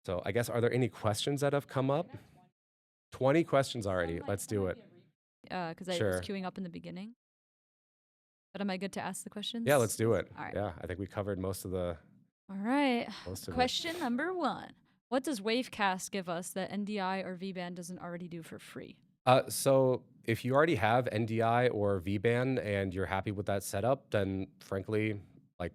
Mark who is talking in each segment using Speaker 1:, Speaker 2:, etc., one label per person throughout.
Speaker 1: So I guess, are there any questions that have come up? 20 questions already. Let's do it.
Speaker 2: Because I was
Speaker 1: Sure.
Speaker 2: queuing up in the beginning. But am I good to ask the
Speaker 1: Yeah, let's
Speaker 2: questions?
Speaker 1: do it.
Speaker 2: All right.
Speaker 1: Yeah, I think we covered
Speaker 2: All right.
Speaker 1: most of it.
Speaker 2: Question number one. What does Wavecast give us that NDI or V-Band doesn't already do for free?
Speaker 1: So if you already have NDI or VBAN and you're happy with that setup, then frankly, like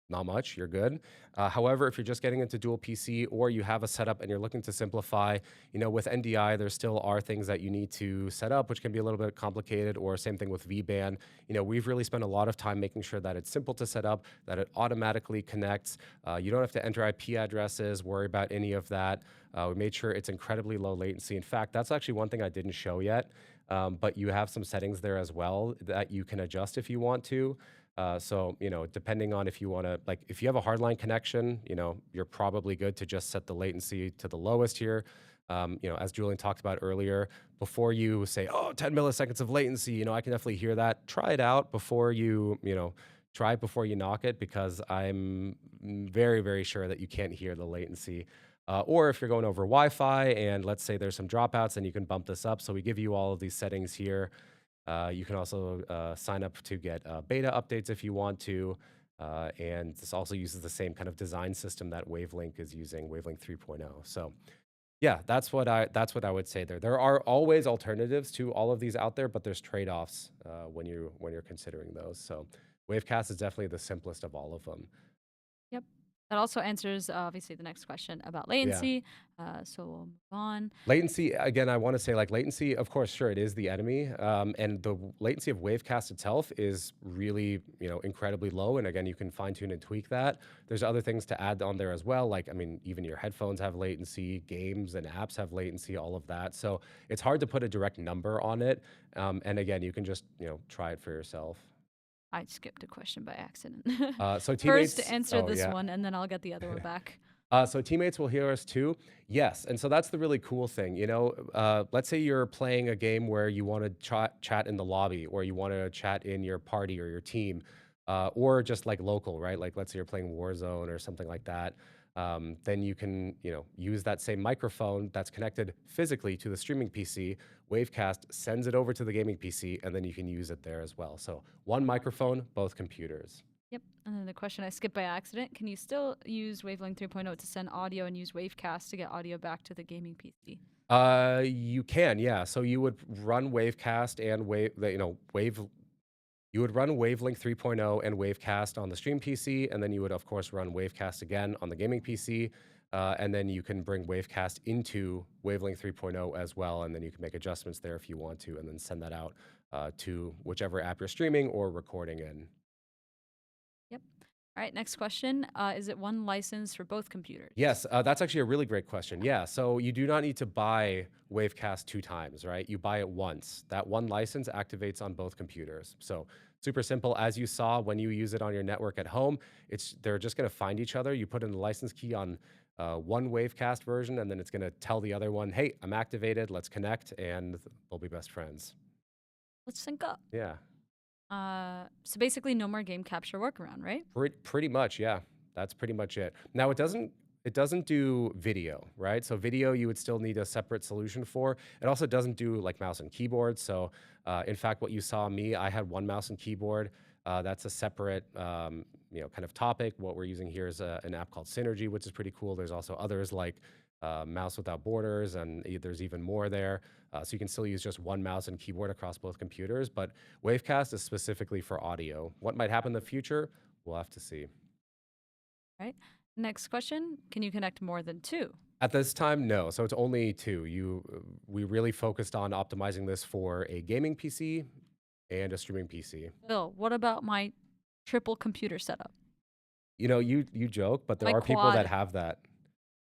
Speaker 1: not much, you're good. However, if you're just getting into dual PC or you have a setup and you're looking to simplify, with NDI, there still are things that you need to set up, which can be a little bit complicated, or same thing with VBAN. We've really spent a lot of time making sure that it's simple to set up, that it automatically connects. You don't have to enter IP addresses, worry about any of that. We made sure it's incredibly low latency. In fact, that's actually one thing I didn't show yet, but you have some settings there as well that you can adjust if you want to. So, depending on if you want to, like, if you have a hardline connection, you're probably good to just set the latency to the lowest here. As Julian talked about earlier, before you say, oh, 10 milliseconds of latency, I can definitely hear that. Try it out before try it before you knock it, because I'm very, very sure that you can't hear the latency. Or if you're going over Wi-Fi and let's say there's some dropouts, then you can bump this up. So we give you all of these settings here. You can also sign up to get beta updates if you want to. And this also uses the same kind of design system that Wavelink is using, Wavelink 3.0. So yeah, that's what I would say there. There are always alternatives to all of these out there, but there's trade-offs when you're considering those. So Wavecast is definitely the simplest of all of them.
Speaker 2: Yep. That also answers, obviously, the next question about
Speaker 1: Yeah.
Speaker 2: latency. So we'll move on.
Speaker 1: Latency, again, I want to say, like, latency, of course, sure, it is the enemy. And the latency of Wavecast itself is really, incredibly low. And again, you can fine tune and tweak that. There's other things to add on there as well. Like, I mean, even your headphones have latency, games and apps have latency, all of that. So it's hard to put a direct number on it. And again, you can just, try it for yourself.
Speaker 2: I skipped a question by accident.
Speaker 1: So
Speaker 2: First,
Speaker 1: teammates,
Speaker 2: answer
Speaker 1: oh,
Speaker 2: this
Speaker 1: yeah.
Speaker 2: one, and then I'll get the other one back.
Speaker 1: So teammates will hear us too. Yes, and so that's the really cool thing. Let's say you're playing a game where you want to chat in the lobby, or you want to chat in your party or your team, or just like local, right? Like let's say you're playing Warzone or something like that. Then you can, use that same microphone that's connected physically to the streaming PC. Wavecast sends it over to the gaming PC, and then you can use it there as well. So one microphone, both computers.
Speaker 2: Yep. And then the question I skipped by accident. Can you still use Wavelength 3.0 to send audio and use Wavecast to get audio back to the gaming PC?
Speaker 1: You can, yeah. So you would run Wavecast and you would run Wavelink 3.0 and Wavecast on the stream PC, and then you would of course run Wavecast again on the gaming PC, and then you can bring Wavecast into Wavelink 3.0 as well, and then you can make adjustments there if you want to, and then send that out to whichever app you're streaming or recording in.
Speaker 2: Yep. All right. Next question. Is it one license for both computers?
Speaker 1: Yes, that's actually a really great question. Yeah, so you do not need to buy Wavecast 2 times, right? You buy it once. That one license activates on both computers. So super simple. As you saw, when you use it on your network at home, they're just going to find each other. You put in the license key on one Wavecast version, and then it's going to tell the other one, "Hey, I'm activated. Let's connect," and they'll be best friends.
Speaker 2: Let's sync up.
Speaker 1: Yeah,
Speaker 2: So basically, no more game capture workaround, right?
Speaker 1: pretty much. Yeah, that's pretty much it. Now it doesn't do video, right? So video you would still need a separate solution for. It also doesn't do like mouse and keyboard. So in fact, what you saw me, I had one mouse and keyboard. That's a separate, kind of topic. What we're using here is an app called Synergy, which is pretty cool. There's also others like Mouse Without Borders, and there's even more there. So you can still use just one mouse and keyboard across both computers. But Wavecast is specifically for audio. What might happen in the future, we'll have to see.
Speaker 2: Right. Next question. Can you connect more than two?
Speaker 1: At this time, no. So it's only two. We really focused on optimizing this for a gaming PC and a streaming PC.
Speaker 2: Bill, what about my triple computer setup?
Speaker 1: You joke, but there
Speaker 2: My
Speaker 1: are people that
Speaker 2: quad.
Speaker 1: have that.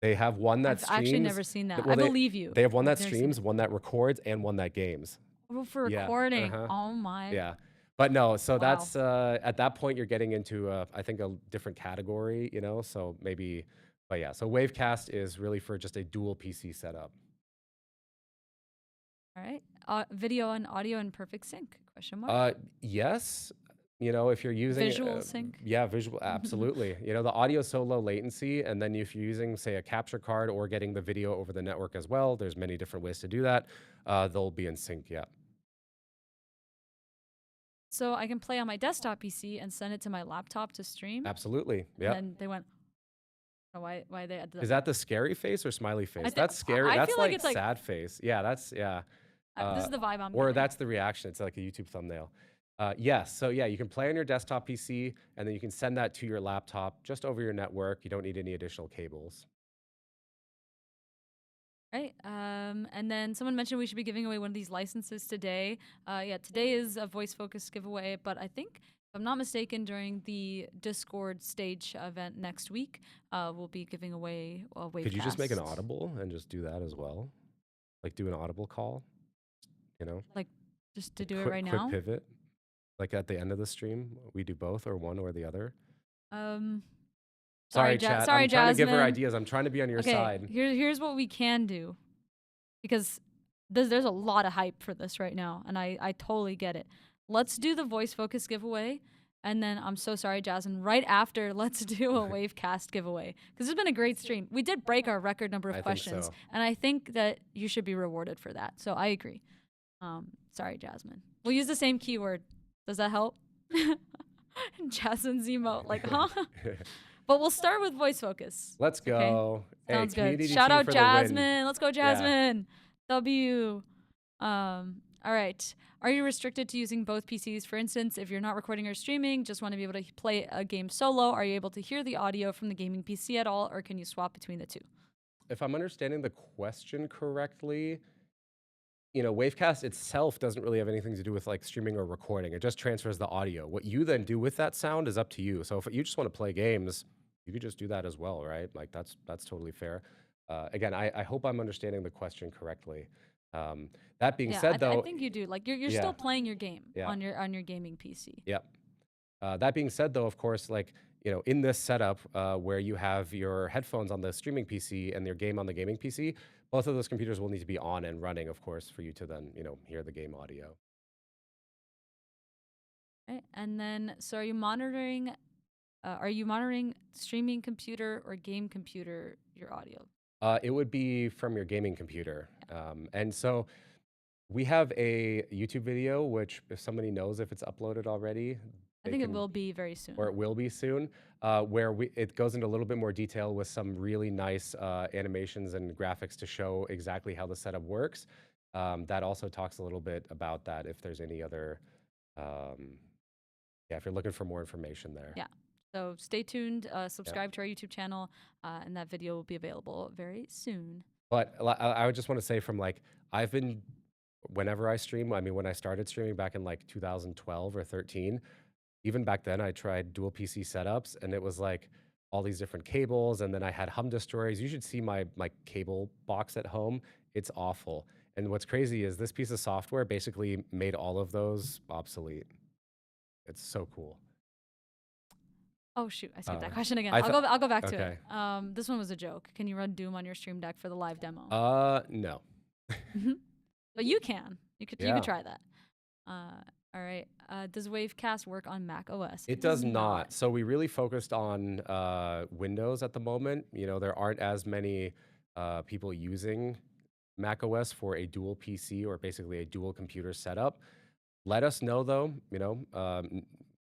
Speaker 1: They have one that
Speaker 2: I've actually
Speaker 1: streams.
Speaker 2: never seen that.
Speaker 1: Well,
Speaker 2: I believe you.
Speaker 1: they have one
Speaker 2: I've
Speaker 1: that
Speaker 2: never seen
Speaker 1: streams,
Speaker 2: it.
Speaker 1: one that records, and one that games.
Speaker 2: Oh, for
Speaker 1: Yeah.
Speaker 2: recording.
Speaker 1: Uh-huh.
Speaker 2: Oh my.
Speaker 1: Yeah. But no, so
Speaker 2: Wow.
Speaker 1: that's at that point you're getting into I think a different category. So maybe, but yeah. So Wavecast is really for just a dual PC setup.
Speaker 2: All right. Video and audio in perfect sync? Question mark.
Speaker 1: Yes. You know, if you're using,
Speaker 2: Visual sync.
Speaker 1: yeah, visual, absolutely. You know, the audio is so low latency, and then if you're using, say, a capture card or getting the video over the network as well, there's many different ways to do that. They'll be in sync. Yeah,
Speaker 2: So I can play on my desktop PC and send it to my laptop to stream.
Speaker 1: absolutely.
Speaker 2: And
Speaker 1: Yeah.
Speaker 2: then they went, oh, why they did
Speaker 1: Is
Speaker 2: that?
Speaker 1: that the scary face or smiley face? That's scary.
Speaker 2: I feel
Speaker 1: That's
Speaker 2: like
Speaker 1: like
Speaker 2: it's like
Speaker 1: sad face. Yeah, that's yeah.
Speaker 2: this
Speaker 1: Uh,
Speaker 2: is the vibe I'm
Speaker 1: or
Speaker 2: getting.
Speaker 1: that's the reaction. It's like a YouTube thumbnail. Yes. So yeah, you can play on your desktop PC, and then you can send that to your laptop just over your network. You don't need any additional cables.
Speaker 2: Right. And then someone mentioned we should be giving away one of these licenses today. Yeah, today is a voice focus giveaway, but I think, if I'm not mistaken, during the Discord stage event next week, we'll be giving away a
Speaker 1: Could you just make an
Speaker 2: Wavecast.
Speaker 1: audible and just do that as well? Like do an audible call, you know?
Speaker 2: Like, just to
Speaker 1: Like
Speaker 2: do it
Speaker 1: quick
Speaker 2: right
Speaker 1: quick
Speaker 2: now.
Speaker 1: pivot. Like at the end of the stream, we do both or one or the other.
Speaker 2: Um,
Speaker 1: Sorry, chat.
Speaker 2: sorry,
Speaker 1: I'm trying to give her
Speaker 2: Jasmine.
Speaker 1: ideas. I'm trying to be on your
Speaker 2: Okay,
Speaker 1: side.
Speaker 2: here's what we can do, because there's a lot of hype for this right now, and I totally get it. Let's do the voice focus giveaway, and then I'm so sorry, Jasmine. Right after, let's do a Wavecast giveaway, because it's been a great stream. We did break our record number of
Speaker 1: I think
Speaker 2: questions,
Speaker 1: so.
Speaker 2: and I think that you should be rewarded for that. So I agree. Sorry, Jasmine. We'll use the same keyword. Does that help? Jasmine's emote, like, huh? But we'll start with voice focus.
Speaker 1: Let's
Speaker 2: Okay?
Speaker 1: go. Hey,
Speaker 2: Sounds good.
Speaker 1: community
Speaker 2: Shout
Speaker 1: team
Speaker 2: out
Speaker 1: for the win.
Speaker 2: Jasmine. Let's go, Jasmine. W. All right. Are you restricted to using both PCs? For instance, if you're not recording or streaming, just want to be able to play a game solo, are you able to hear the audio from the gaming PC at all, or can you swap between the two?
Speaker 1: If I'm understanding the question correctly, you know, Wavecast itself doesn't really have anything to do with like streaming or recording. It just transfers the audio. What you then do with that sound is up to you. So if you just want to play games, you could just do that as well, right? Like that's totally fair. Again, I hope I'm understanding the question correctly. That being
Speaker 2: Yeah,
Speaker 1: said,
Speaker 2: I
Speaker 1: though,
Speaker 2: think you do. Like you're
Speaker 1: yeah,
Speaker 2: still playing your game
Speaker 1: yeah,
Speaker 2: on your gaming PC.
Speaker 1: yep. That being said, though, of course, like, you know, in this setup where you have your headphones on the streaming PC and your game on the gaming PC, both of those computers will need to be on and running, of course, for you to then, you know, hear the game audio.
Speaker 2: Right? And then, so are you monitoring? Are you monitoring streaming computer or game computer your audio?
Speaker 1: It would be from your gaming computer. And so we have a YouTube video, which if somebody knows if it's uploaded already,
Speaker 2: I
Speaker 1: they
Speaker 2: think it
Speaker 1: can,
Speaker 2: will be very soon.
Speaker 1: or it will be soon, where it goes into a little bit more detail with some really nice animations and graphics to show exactly how the setup works. That also talks a little bit about that if there's any other, yeah, if you're looking for more information there.
Speaker 2: Yeah. So stay tuned,
Speaker 1: Yeah.
Speaker 2: subscribe to our YouTube channel, and that video will be available very soon.
Speaker 1: But I would just want to say from like, I've been, whenever I stream, I mean, when I started streaming back in like 2012 or 13, even back then I tried dual PC setups and it was like all these different cables and then I had hum destroyers. You should see my cable box at home. It's awful. And what's crazy is this piece of software basically made all of those obsolete. It's so cool.
Speaker 2: Oh shoot, I skipped that
Speaker 1: Oh.
Speaker 2: question again.
Speaker 1: I
Speaker 2: I'll go back to
Speaker 1: okay.
Speaker 2: it. This one was a joke. Can you run Doom on your Stream Deck for the live demo?
Speaker 1: No.
Speaker 2: But you can. You
Speaker 1: Yeah.
Speaker 2: could try that. All right. Does Wavecast work on Mac OS?
Speaker 1: It does not. So we really focused on Windows at the moment. You know, there aren't as many people using Mac OS for a dual PC or basically a dual computer setup. Let us know though, you know,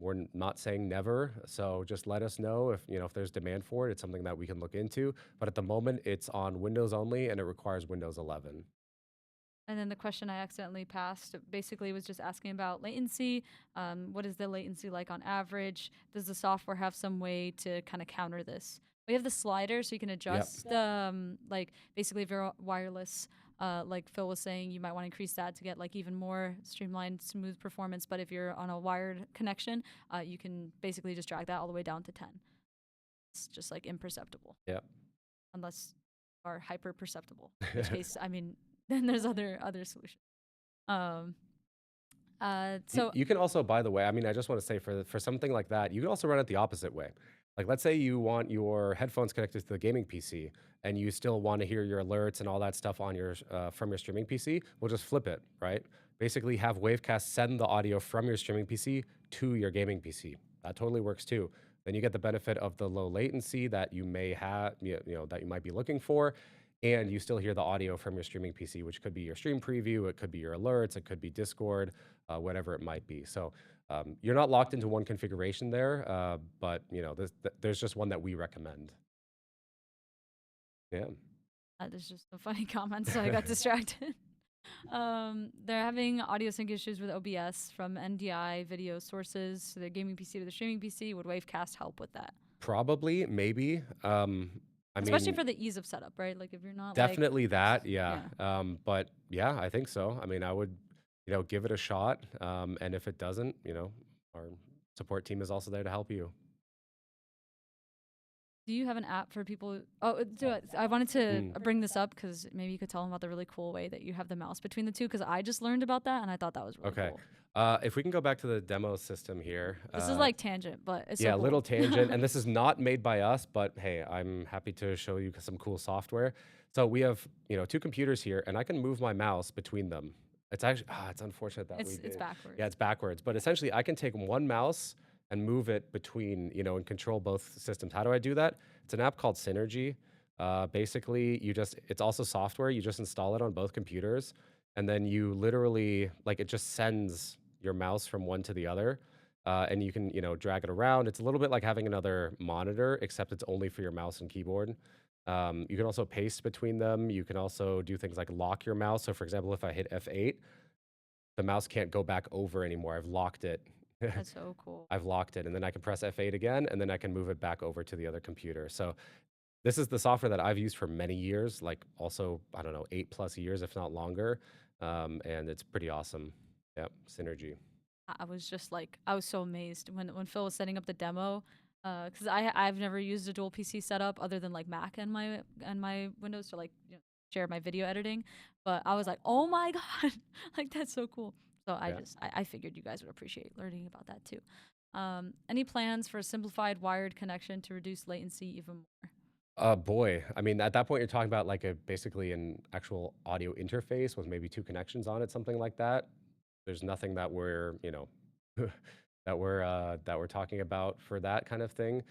Speaker 1: we're not saying never. So just let us know if, you know, if there's demand for it. It's something that we can look into. But at the moment it's on Windows only and it requires Windows 11.
Speaker 2: And then the question I accidentally passed basically was just asking about latency. What is the latency like on average? Does the software have some way to kind of counter this? We have the slider, so you can adjust, like basically if you're wireless, like Phil was saying, you might want to increase that to get like even more streamlined, smooth performance. But if you're on a wired connection, you can basically just drag that all the way down to 10. It's just like imperceptible.
Speaker 1: Yep.
Speaker 2: Unless you are hyper perceptible, in which case, I mean, then there's other solutions. So
Speaker 1: you can also, by the way, I mean, I just want to say for something like that, you can also run it the opposite way. Like, let's say you want your headphones connected to the gaming PC, and you still want to hear your alerts and all that stuff on your from your streaming PC. We'll just flip it, right? basically have Wavecast send the audio from your streaming PC to your gaming PC. That totally works too. Then you get the benefit of the low latency that you may have, that you might be looking for, and you still hear the audio from your streaming PC, which could be your stream preview, it could be your alerts, it could be Discord, whatever it might be. So you're not locked into one configuration there, but there's just one that we recommend. Yeah.
Speaker 2: There's just some funny comments, so I got distracted. They're having audio sync issues with OBS from NDI video sources to the gaming PC to the streaming PC. Would Wavecast help with that?
Speaker 1: Probably, maybe. I
Speaker 2: Especially
Speaker 1: mean,
Speaker 2: for the ease of setup, right? Like if you're not like,
Speaker 1: definitely that, yeah.
Speaker 2: yeah.
Speaker 1: But yeah, I think so. I mean, I would, give it a shot. And if it doesn't, our support team is also there to help you.
Speaker 2: Do you have an app for people? Oh, I wanted to
Speaker 1: Mm.
Speaker 2: bring this up because maybe you could tell them about the really cool way that you have the mouse between the two. Because I just learned about that and I thought that was really
Speaker 1: Okay.
Speaker 2: cool.
Speaker 1: If we can go back to the demo system here.
Speaker 2: This is like tangent, but it's so
Speaker 1: Yeah, a
Speaker 2: cool.
Speaker 1: little tangent, and this is not made by us, but hey, I'm happy to show you some cool software. So we have, two computers here, and I can move my mouse between them. It's actually, it's unfortunate that we
Speaker 2: It's
Speaker 1: did.
Speaker 2: backwards.
Speaker 1: Yeah, it's backwards, but essentially I can take one mouse and move it between, and control both systems. How do I do that? It's an app called Synergy. Basically, it's also software. You just install it on both computers, and then you literally, like, it just sends your mouse from one to the other. And you can, drag it around. It's a little bit like having another monitor, except it's only for your mouse and keyboard. You can also paste between them. You can also do things like lock your mouse. So, for example, if I hit F8, the mouse can't go back over anymore. I've locked it.
Speaker 2: That's so cool.
Speaker 1: I've locked it, and then I can press F8 again, and then I can move it back over to the other computer. So this is the software that I've used for many years, like also, I don't know, 8+ years, if not longer. And it's pretty awesome. Yep, Synergy.
Speaker 2: I was just like, I was so amazed when Phil was setting up the demo, because I've never used a dual PC setup other than like Mac and my Windows to like share my video editing, but I was like, oh my god, like that's so cool. So
Speaker 1: Yeah.
Speaker 2: I figured you guys would appreciate learning about that too. Any plans for a simplified wired connection to reduce latency even more?
Speaker 1: Boy, I mean, at that point, you're talking about like basically an actual audio interface with maybe two connections on it, something like that. There's nothing that we're, that we're talking about for that kind of thing.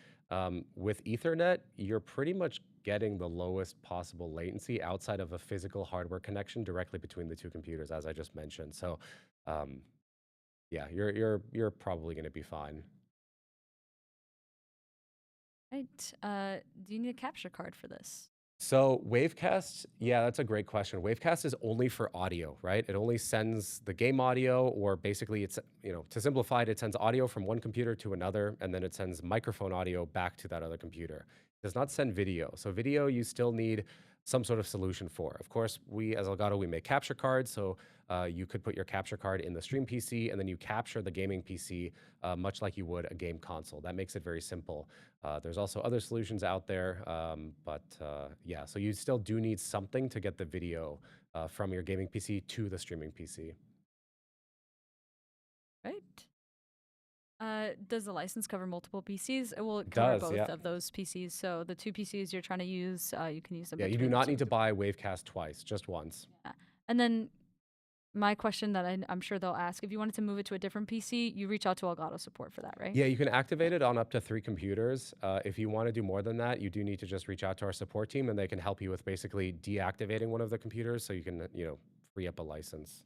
Speaker 1: With Ethernet, you're pretty much getting the lowest possible latency outside of a physical hardware connection directly between the two computers, as I just mentioned. So, um, yeah, you're probably going to be fine.
Speaker 2: Right. Do you need a capture card for this?
Speaker 1: So Wavecast, yeah, that's a great question. Wavecast is only for audio, right? It only sends the game audio, or basically it's, to simplify it, it sends audio from one computer to another, and then it sends microphone audio back to that other computer. It does not send video. So video, you still need some sort of solution for. Of course, we as Elgato, we make capture cards. So you could put your capture card in the stream PC, and then you capture the gaming PC much like you would a game console. That makes it very simple. There's also other solutions out there, but yeah, so you still do need something to get the video from your gaming PC to the streaming PC.
Speaker 2: Right. Does the license cover multiple PCs? It will
Speaker 1: It
Speaker 2: cover
Speaker 1: does,
Speaker 2: both
Speaker 1: yeah.
Speaker 2: of those PCs. So the two PCs you're trying to use, you can use them.
Speaker 1: Yeah, you do
Speaker 2: between the
Speaker 1: not
Speaker 2: two.
Speaker 1: need to buy Wavecast twice, just once.
Speaker 2: Yeah. And then my question that I'm sure they'll ask, if you wanted to move it to a different PC, you reach out to Elgato support for that, right?
Speaker 1: Yeah, you can activate it on up to 3 computers. If you want to do more than that, you do need to just reach out to our support team, and they can help you with basically deactivating one of the computers so you can, free up a license.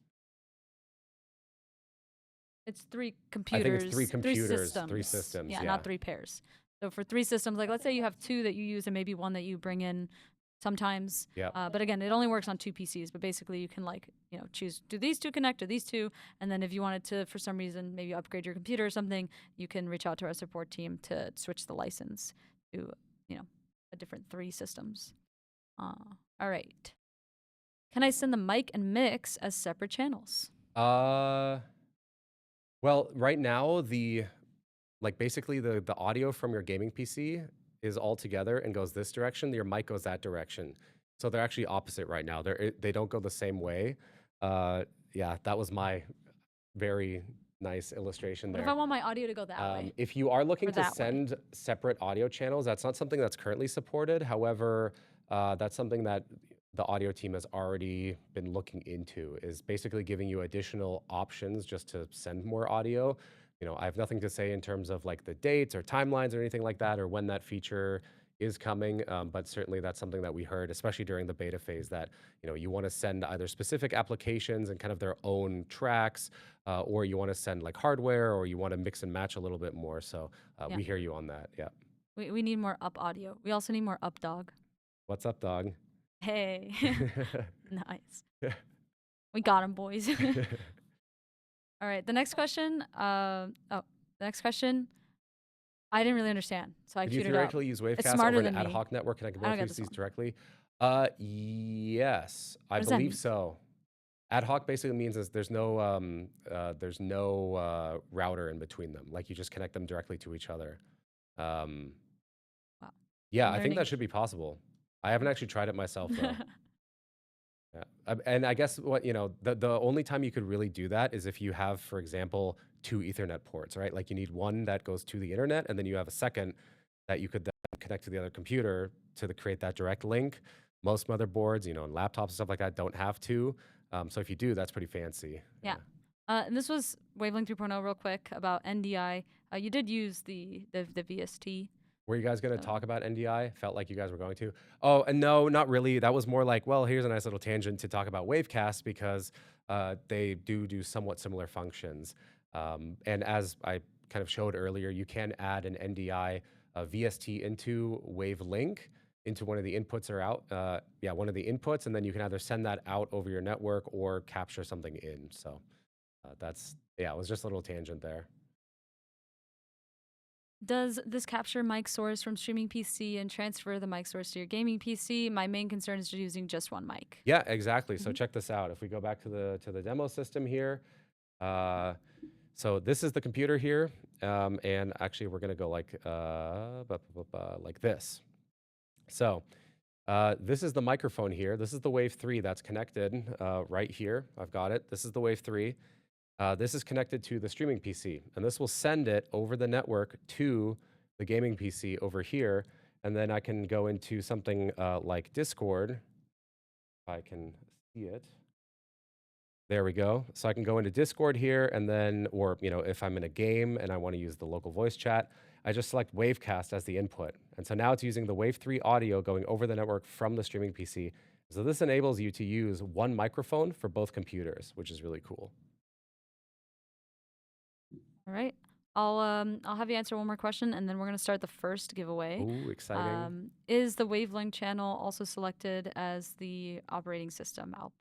Speaker 2: It's 3
Speaker 1: I
Speaker 2: computers,
Speaker 1: think it's 3 computers, 3
Speaker 2: systems.
Speaker 1: systems,
Speaker 2: Yeah,
Speaker 1: yeah.
Speaker 2: not 3 pairs. So for 3 systems, like let's say you have 2 that you use and maybe 1 that you bring in sometimes.
Speaker 1: Yeah.
Speaker 2: But again, it only works on 2 PCs. But basically, you can like choose, do these 2 connect or these 2, and then if you wanted to for some reason maybe upgrade your computer or something, you can reach out to our support team to switch the license to a different 3 systems. All right. Can I send the mic and mix as separate channels?
Speaker 1: Well, right now, basically the audio from your gaming PC is all together and goes this direction. Your mic goes that direction. So they're actually opposite right now. They don't go the same way. Yeah, that was my very nice illustration
Speaker 2: What
Speaker 1: there.
Speaker 2: if I want my audio to go that way?
Speaker 1: If you are looking
Speaker 2: Or
Speaker 1: to
Speaker 2: that way?
Speaker 1: send separate audio channels, that's not something that's currently supported. However, that's something that the audio team has already been looking into is basically giving you additional options just to send more audio. I have nothing to say in terms of like the dates or timelines or anything like that, or when that feature is coming. But certainly that's something that we heard, especially during the beta phase, that you want to send either specific applications and kind of their own tracks, or you want to send like hardware, or you want to mix and match a little bit more. So
Speaker 2: Yeah.
Speaker 1: we hear you on that. Yeah.
Speaker 2: We need more up audio. We also need more up dog.
Speaker 1: What's up, dog?
Speaker 2: Hey. Nice. We got him, boys. All right. The next question. The next question. I didn't really understand, so I
Speaker 1: Could you
Speaker 2: queued it up.
Speaker 1: theoretically use
Speaker 2: It's
Speaker 1: Wavecast over
Speaker 2: smarter
Speaker 1: an
Speaker 2: than
Speaker 1: ad
Speaker 2: me.
Speaker 1: hoc network connecting
Speaker 2: I don't
Speaker 1: both
Speaker 2: get this
Speaker 1: PCs
Speaker 2: one.
Speaker 1: directly? Yes, I
Speaker 2: What does that
Speaker 1: believe
Speaker 2: mean?
Speaker 1: so. Ad hoc basically means is there's no router in between them. Like you just connect them directly to each other. Um,
Speaker 2: Wow.
Speaker 1: yeah,
Speaker 2: I'm
Speaker 1: I think that
Speaker 2: learning.
Speaker 1: should be possible. I haven't actually tried it myself though.
Speaker 2: Okay.
Speaker 1: Yeah. And I guess the only time you could really do that is if you have, for example, two Ethernet ports, right? Like you need one that goes to the internet, and then you have a second that you could then connect to the other computer to create that direct link. Most motherboards, and laptops and stuff like that don't have to. So if you do, that's pretty fancy.
Speaker 2: Yeah.
Speaker 1: Yeah.
Speaker 2: And this was Wavelength 3.0 real quick about NDI. You did use the VST.
Speaker 1: Were you guys going to
Speaker 2: So
Speaker 1: talk about NDI? Felt like you guys were going to. Oh, and no, not really. That was more like, well, here's a nice little tangent to talk about Wavecast because they do somewhat similar functions. And as I kind of showed earlier, you can add an NDI VST into WaveLink into one of the inputs or out. Yeah, one of the inputs, and then you can either send that out over your network or capture something in. So yeah, it was just a little tangent there.
Speaker 2: does this capture mic source from streaming PC and transfer the mic source to your gaming PC? My main concern is using just one mic.
Speaker 1: Yeah, exactly. So
Speaker 2: Mhm.
Speaker 1: check this out. If we go back to the demo system here, so this is the computer here, and actually we're gonna go like this. So this is the microphone here. This is the Wave 3 that's connected right here. I've got it. This is the Wave 3. This is connected to the streaming PC, and this will send it over the network to the gaming PC over here. And then I can go into something like Discord, if I can see it. There we go. So I can go into Discord here and then, or, if I'm in a game and I want to use the local voice chat, I just select Wavecast as the input. And so now it's using the Wave 3 audio going over the network from the streaming PC. So this enables you to use one microphone for both computers, which is really cool.
Speaker 2: All right. I'll have you answer one more question, and then we're gonna start the first giveaway.
Speaker 1: Ooh, exciting.
Speaker 2: Is the wavelength channel also selected as the operating system out?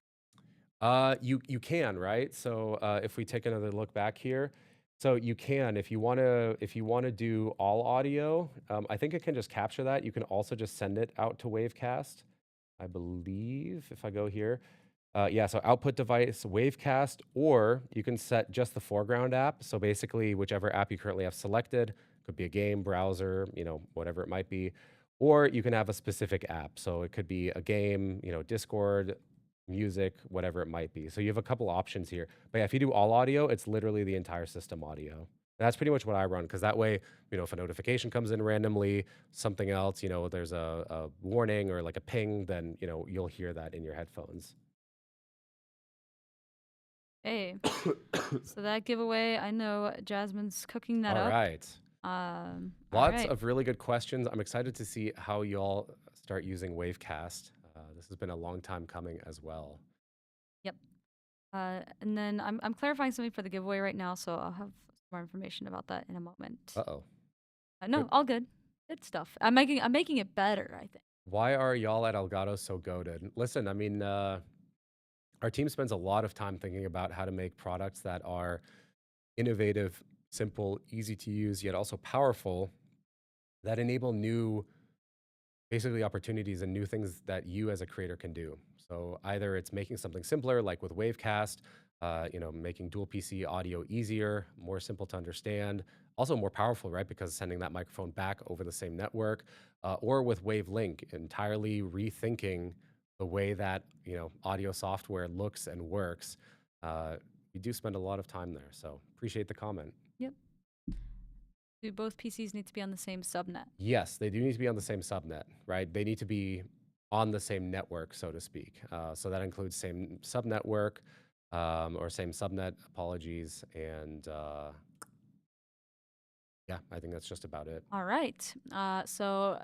Speaker 1: You can, right? So if we take another look back here, so you can if you wanna do all audio, I think it can just capture that. You can also just send it out to Wavecast. I believe if I go here, yeah, so output device, Wavecast, or you can set just the foreground app. So basically, whichever app you currently have selected, could be a game, browser, whatever it might be, or you can have a specific app. So it could be a game, Discord, music, whatever it might be. So you have a couple options here. But yeah, if you do all audio, it's literally the entire system audio. That's pretty much what I run because that way, if a notification comes in randomly, something else, there's a warning or like a ping, then, you'll hear that in your headphones.
Speaker 2: Hey, so that giveaway, I know Jasmine's cooking that
Speaker 1: All
Speaker 2: up.
Speaker 1: right.
Speaker 2: All
Speaker 1: Lots
Speaker 2: right.
Speaker 1: of really good questions. I'm excited to see how y'all start using Wavecast. This has been a long time coming as well.
Speaker 2: Yep. And then I'm clarifying something for the giveaway right now, so I'll have more information about that in a moment.
Speaker 1: Uh-oh.
Speaker 2: No, all good. Good stuff. I'm making it better, I think.
Speaker 1: Why are y'all at Elgato so goated? Listen, I mean, our team spends a lot of time thinking about how to make products that are innovative, simple, easy to use, yet also powerful, that enable new basically opportunities and new things that you as a creator can do. So either it's making something simpler, like with Wavecast, making dual PC audio easier, more simple to understand, also more powerful, right? Because sending that microphone back over the same network, or with WaveLink, entirely rethinking the way that audio software looks and works. We do spend a lot of time there, so appreciate the comment.
Speaker 2: Yep. Do both PCs need to be on the same subnet?
Speaker 1: Yes, they do need to be on the same subnet, right? They need to be on the same network, so to speak. So that includes same subnetwork, or same subnet, apologies, and, yeah, I think that's just about it.
Speaker 2: All right. So